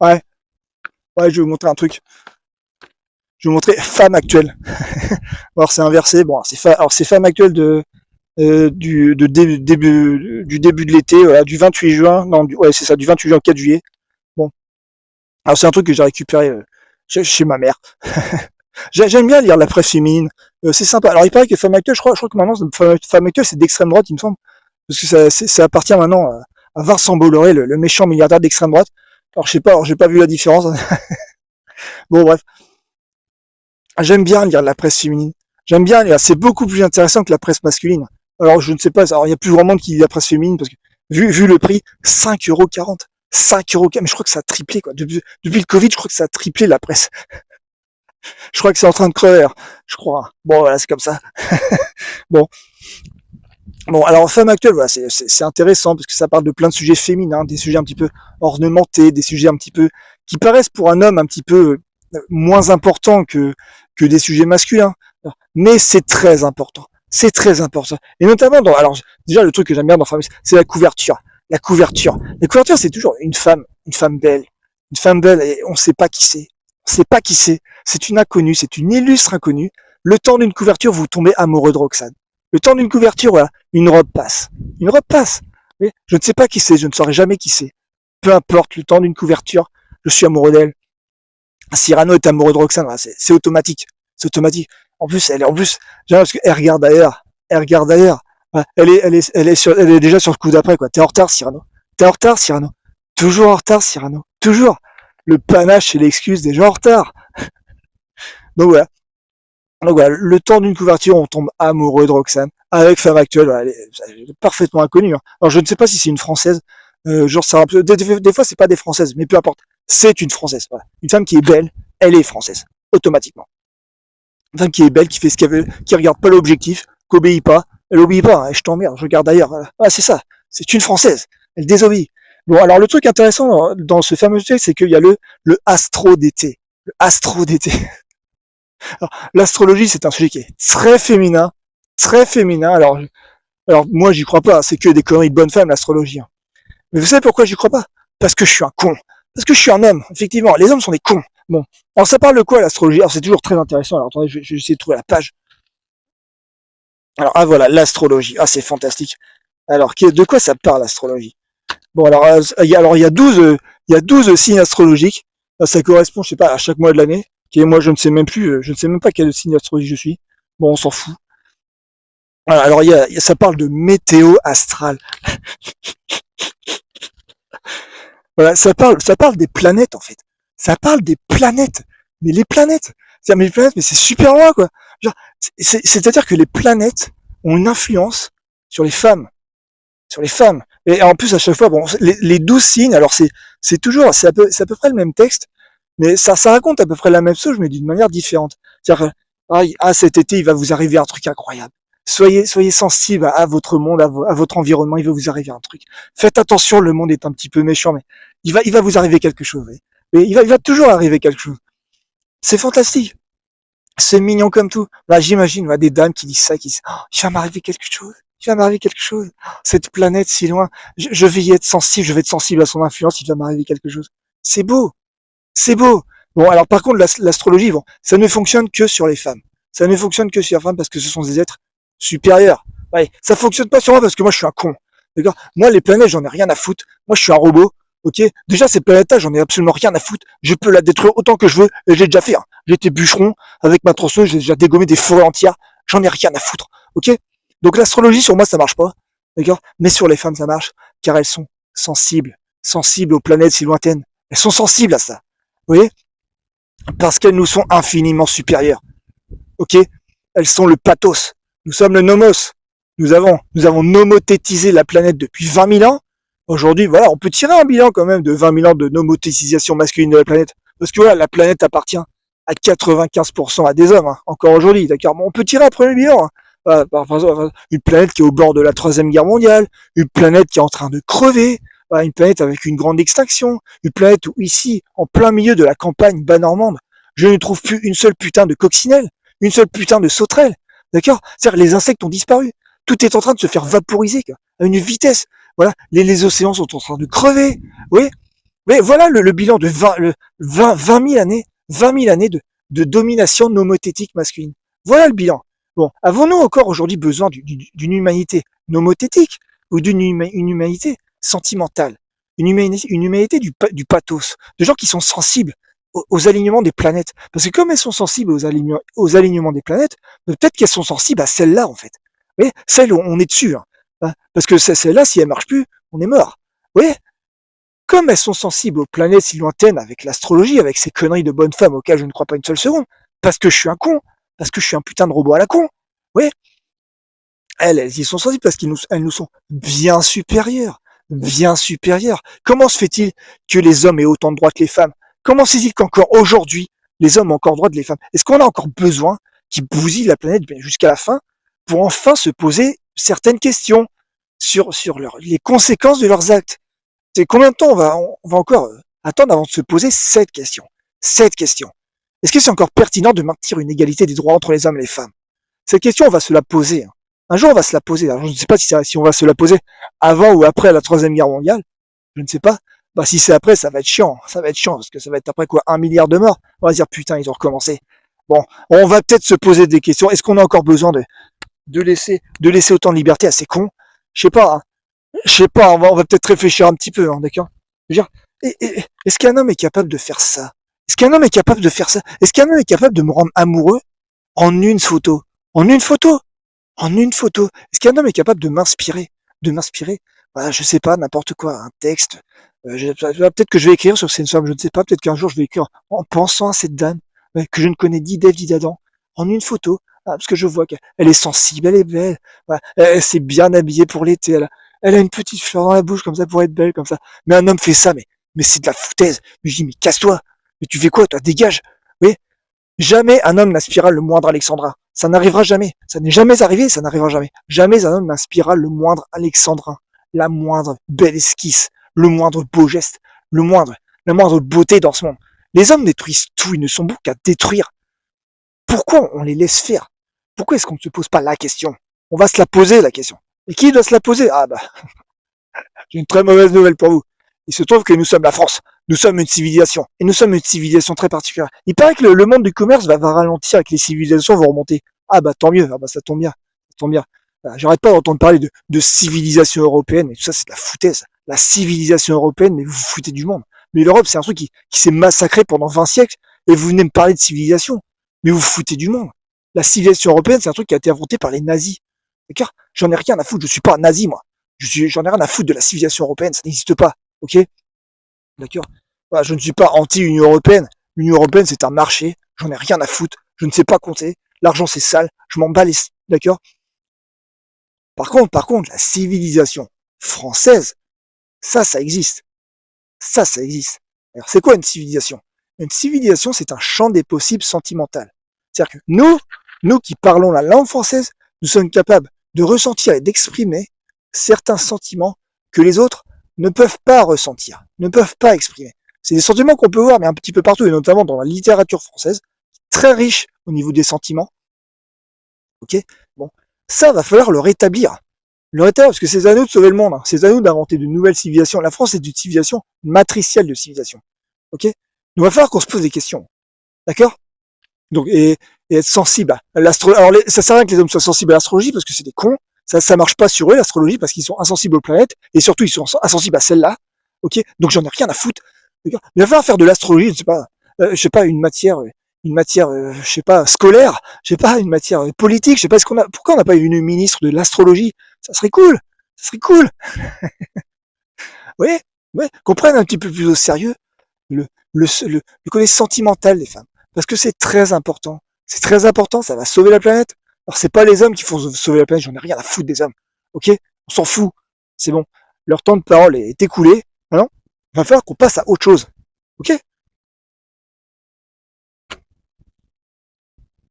Ouais, ouais, je vais vous montrer un truc. Je vais vous montrer femme actuelle. Alors c'est inversé. Bon, alors c'est femme actuelle du début de l'été, voilà, du 28 juin. Non, ouais, c'est ça, du 28 juin au 4 juillet. Bon, alors c'est un truc que j'ai récupéré chez ma mère. J'aime bien lire la presse féminine. C'est sympa. Alors il paraît que femme actuelle, je crois que maintenant femme actuelle c'est d'extrême droite, il me semble, parce que ça appartient maintenant à Vincent Bolloré, le méchant milliardaire d'extrême droite. Alors je sais pas, alors j'ai pas vu la différence. Bon bref, j'aime bien lire la presse féminine. J'aime bien lire. C'est beaucoup plus intéressant que la presse masculine. Alors je ne sais pas. Alors il y a plus grand monde qui lit la presse féminine parce que vu le prix, 5,40 €. 5 €, mais je crois que ça a triplé quoi. Depuis le Covid, je crois que ça a triplé la presse. Je crois que c'est en train de crever. Je crois. Bon voilà, c'est comme ça. Bon, bon. Alors femme actuelle, voilà, c'est intéressant parce que ça parle de plein de sujets féminins, des sujets un petit peu ornementés, des sujets un petit peu qui paraissent pour un homme un petit peu moins importants que des sujets masculins. Mais c'est très important. C'est très important. Et notamment alors, déjà, le truc que j'aime bien dans Femme, c'est la couverture. La couverture. La couverture, c'est toujours une femme belle. Une femme belle, et on sait pas qui c'est. On sait pas qui c'est. C'est une inconnue, c'est une illustre inconnue. Le temps d'une couverture, vous tombez amoureux de Roxane. Le temps d'une couverture, voilà, une robe passe. Une robe passe. Mais je ne sais pas qui c'est, je ne saurais jamais qui c'est. Peu importe, le temps d'une couverture, je suis amoureux d'elle. Cyrano est amoureux de Roxane, voilà, c'est automatique. C'est automatique. En plus, j'aime parce qu'elle regarde ailleurs. Elle regarde ailleurs. Ouais, elle est déjà sur le coup d'après, quoi. T'es en retard, Cyrano. T'es en retard, Cyrano. Toujours en retard, Cyrano. Toujours. Le panache, c'est l'excuse des gens en retard. Donc voilà. Donc voilà, le temps d'une couverture, on tombe amoureux de Roxane. Avec Femme Actuelle, voilà, elle est parfaitement inconnue. Hein. Alors je ne sais pas si c'est une Française. Genre, ça, des fois, c'est pas des Françaises, mais peu importe. C'est une Française. Voilà. Une femme qui est belle, elle est française. Automatiquement. Une femme qui est belle, qui fait ce qu'elle veut, qui regarde pas l'objectif, qui obéit pas. Elle obéit pas, hein, je t'emmerde, je regarde ailleurs. Voilà. Ah, c'est ça. C'est une Française. Elle désobéit. Bon, alors le truc intéressant dans ce fameux sujet, c'est qu'il y a le astro d'été. Le astro d'été. L'astrologie, c'est un sujet qui est très féminin. Très féminin. Alors moi, j'y crois pas. C'est que des conneries de bonne femme, l'astrologie. Hein. Mais vous savez pourquoi j'y crois pas? Parce que je suis un con. Parce que je suis un homme. Effectivement, les hommes sont des cons. Bon. Alors ça parle de quoi l'astrologie? Alors c'est toujours très intéressant. Alors attendez, je vais essayer de trouver la page. Alors ah voilà, l'astrologie. Ah c'est fantastique. Alors de quoi ça parle l'astrologie? Bon alors il y a 12 il y a 12 signes astrologiques. Ça correspond, je sais pas, à chaque mois de l'année. Et moi je ne sais même plus, je ne sais même pas quel signe astrologique je suis. Bon, on s'en fout. Voilà, alors ça parle de météo astrale. Voilà, ça parle des planètes en fait. Ça parle des planètes. Mais les planètes, mais les planètes, mais c'est super loin quoi. C'est-à-dire que les planètes ont une influence sur les femmes, sur les femmes. Et en plus à chaque fois, bon, les 12 signes, alors c'est à peu près le même texte, mais ça raconte à peu près la même chose, mais d'une manière différente. C'est-à-dire que, cet été, il va vous arriver un truc incroyable. Soyez sensible à votre monde, à votre environnement, il va vous arriver un truc. Faites attention, le monde est un petit peu méchant, mais il va vous arriver quelque chose. Mais il va toujours arriver quelque chose. C'est fantastique. C'est mignon comme tout. Là, j'imagine, des dames qui disent ça, qui disent, oh, il va m'arriver quelque chose. Il va m'arriver quelque chose. Cette planète si loin, je vais y être sensible, je vais être sensible à son influence, il va m'arriver quelque chose. C'est beau. C'est beau. Bon, alors par contre, l'astrologie, bon, ça ne fonctionne que sur les femmes. Ça ne fonctionne que sur les femmes parce que ce sont des êtres supérieurs. Ouais, ça fonctionne pas sur moi parce que moi je suis un con. D'accord? Moi les planètes, j'en ai rien à foutre. Moi je suis un robot. Ok? Déjà ces planètes-là, j'en ai absolument rien à foutre. Je peux la détruire autant que je veux. Et j'ai déjà fait. Hein. J'étais bûcheron avec ma tronçonneuse, j'ai déjà dégommé des forêts entières. J'en ai rien à foutre. Ok? Donc l'astrologie sur moi ça marche pas. D'accord? Mais sur les femmes ça marche car elles sont sensibles, sensibles aux planètes si lointaines. Elles sont sensibles à ça. Vous voyez? Parce qu'elles nous sont infiniment supérieures. Ok? Elles sont le pathos. Nous sommes le nomos. Nous avons nomothétisé la planète depuis 20 000 ans. Aujourd'hui, voilà, on peut tirer un bilan quand même de 20 000 ans de nomothétisation masculine de la planète. Parce que voilà, la planète appartient à 95% à des hommes, hein, encore aujourd'hui, d'accord? Bon, on peut tirer un premier bilan. Hein. Voilà, par exemple, une planète qui est au bord de la Troisième Guerre mondiale, une planète qui est en train de crever, voilà, une planète avec une grande extinction, une planète où ici, en plein milieu de la campagne bas-normande, je ne trouve plus une seule putain de coccinelle, une seule putain de sauterelle, d'accord? C'est-à-dire les insectes ont disparu, tout est en train de se faire vaporiser, quoi, à une vitesse. Voilà, les océans sont en train de crever, oui. Mais voilà le bilan de 20 000 années, 20 000 années de domination nomothétique masculine. Voilà le bilan. Bon, avons-nous encore aujourd'hui besoin d'une humanité nomothétique ou une humanité sentimentale, une humanité du pathos, de gens qui sont sensibles aux alignements des planètes. Parce que comme elles sont sensibles aux alignements des planètes, peut-être qu'elles sont sensibles à celle-là, en fait. Vous voyez, celle où on est dessus. Hein. Parce que celle-là, si elle marche plus, on est mort. Vous voyez, comme elles sont sensibles aux planètes si lointaines avec l'astrologie, avec ces conneries de bonnes femmes auxquelles je ne crois pas une seule seconde, parce que je suis un con, parce que je suis un putain de robot à la con. Oui, elles y sont sensibles parce qu'elles nous sont bien supérieures, bien supérieures. Comment se fait-il que les hommes aient autant de droits que les femmes? Comment se fait-il qu'encore aujourd'hui, les hommes ont encore droit que les femmes? Est-ce qu'on a encore besoin qu'ils bousillent la planète jusqu'à la fin pour enfin se poser certaines questions sur les conséquences de leurs actes? C'est combien de temps on va encore attendre avant de se poser cette question? Cette question. Est-ce que c'est encore pertinent de maintenir une égalité des droits entre les hommes et les femmes? Cette question, on va se la poser. Hein. Un jour, on va se la poser. Alors, je ne sais pas si on va se la poser avant ou après la Troisième Guerre mondiale. Je ne sais pas. Bah, si c'est après, ça va être chiant. Ça va être chiant parce que ça va être après quoi, 1 milliard de morts. On va se dire, putain, ils ont recommencé. Bon, on va peut-être se poser des questions. Est-ce qu'on a encore besoin de laisser autant de liberté à ces cons? Je sais pas. Hein. Je sais pas, on va peut-être réfléchir un petit peu, hein, d'accord? Je veux dire, est-ce qu'un homme est capable de faire ça? Est-ce qu'un homme est capable de faire ça? Est-ce qu'un homme est capable de me rendre amoureux en une photo? En une photo? En une photo? Est-ce qu'un homme est capable de m'inspirer? De m'inspirer? Voilà, je sais pas, n'importe quoi, un texte. Peut-être que je vais écrire sur cette femme, je ne sais pas, peut-être qu'un jour je vais écrire en pensant à cette dame que je ne connais ni d'Ève ni d'Adam, en une photo, parce que je vois qu'elle est sensible, elle est belle, voilà, elle s'est bien habillée pour l'été, elle a une petite fleur dans la bouche comme ça pour être belle comme ça. Mais un homme fait ça, mais c'est de la foutaise. Mais je dis, mais casse-toi. Mais tu fais quoi, toi? Dégage. Oui. Jamais un homme n'inspirera le moindre alexandrin. Ça n'arrivera jamais. Ça n'est jamais arrivé, ça n'arrivera jamais. Jamais un homme n'inspirera le moindre alexandrin. La moindre belle esquisse. Le moindre beau geste. La moindre beauté dans ce monde. Les hommes détruisent tout. Ils ne sont bons qu'à détruire. Pourquoi on les laisse faire? Pourquoi est-ce qu'on ne se pose pas la question? On va se la poser, la question. Et qui doit se la poser? Ah bah, j'ai une très mauvaise nouvelle pour vous. Il se trouve que nous sommes la France. Nous sommes une civilisation. Et nous sommes une civilisation très particulière. Il paraît que le monde du commerce va ralentir et que les civilisations vont remonter. Ah bah tant mieux. Ah bah ça tombe bien. Ça tombe bien. J'arrête pas d'entendre parler de civilisation européenne. Mais tout ça, c'est de la foutaise. La civilisation européenne, mais vous vous foutez du monde. Mais l'Europe, c'est un truc qui s'est massacré pendant 20 siècles. Et vous venez me parler de civilisation. Mais vous vous foutez du monde. La civilisation européenne, c'est un truc qui a été inventé par les nazis. D'accord? J'en ai rien à foutre. Je suis pas un nazi, moi. J'en ai rien à foutre de la civilisation européenne. Ça n'existe pas. Ok? D'accord? Voilà, je ne suis pas anti-Union européenne. L'Union européenne, c'est un marché. J'en ai rien à foutre. Je ne sais pas compter. L'argent, c'est sale. Je m'en bats les... D'accord? Par contre, la civilisation française, ça existe. Ça existe. Alors, c'est quoi une civilisation? Une civilisation, c'est un champ des possibles sentimental. C'est-à-dire que nous qui parlons la langue française, nous sommes capables de ressentir et d'exprimer certains sentiments que les autres ne peuvent pas ressentir, ne peuvent pas exprimer. C'est des sentiments qu'on peut voir, mais un petit peu partout, et notamment dans la littérature française, très riche au niveau des sentiments. Ok? Bon, ça va falloir le rétablir. Le rétablir, parce que c'est à nous de sauver le monde. Hein. C'est à nous d'inventer de nouvelles civilisations. La France est une civilisation matricielle de civilisation. Ok? Donc, il va falloir qu'on se pose des questions. D'accord? Donc, et être sensible à l'astrologie. Alors, ça sert à rien que les hommes soient sensibles à l'astrologie parce que c'est des cons. Ça marche pas sur eux, l'astrologie, parce qu'ils sont insensibles aux planètes. Et surtout, ils sont insensibles à celle-là. Ok? Donc, j'en ai rien à foutre. D'accord? Il va falloir faire de l'astrologie, je sais pas, je sais pas, scolaire. Je sais pas, une matière politique. Je sais pas, pourquoi on n'a pas une ministre de l'astrologie? Ça serait cool. Ça serait cool. Ouais, ouais, qu'on prenne un petit peu plus au sérieux le côté sentimental des femmes. Parce que c'est très important. C'est très important, ça va sauver la planète. Alors c'est pas les hommes qui font sauver la planète, j'en ai rien à foutre des hommes. Ok? On s'en fout. C'est bon. Leur temps de parole est écoulé. Maintenant, il va falloir qu'on passe à autre chose. Ok?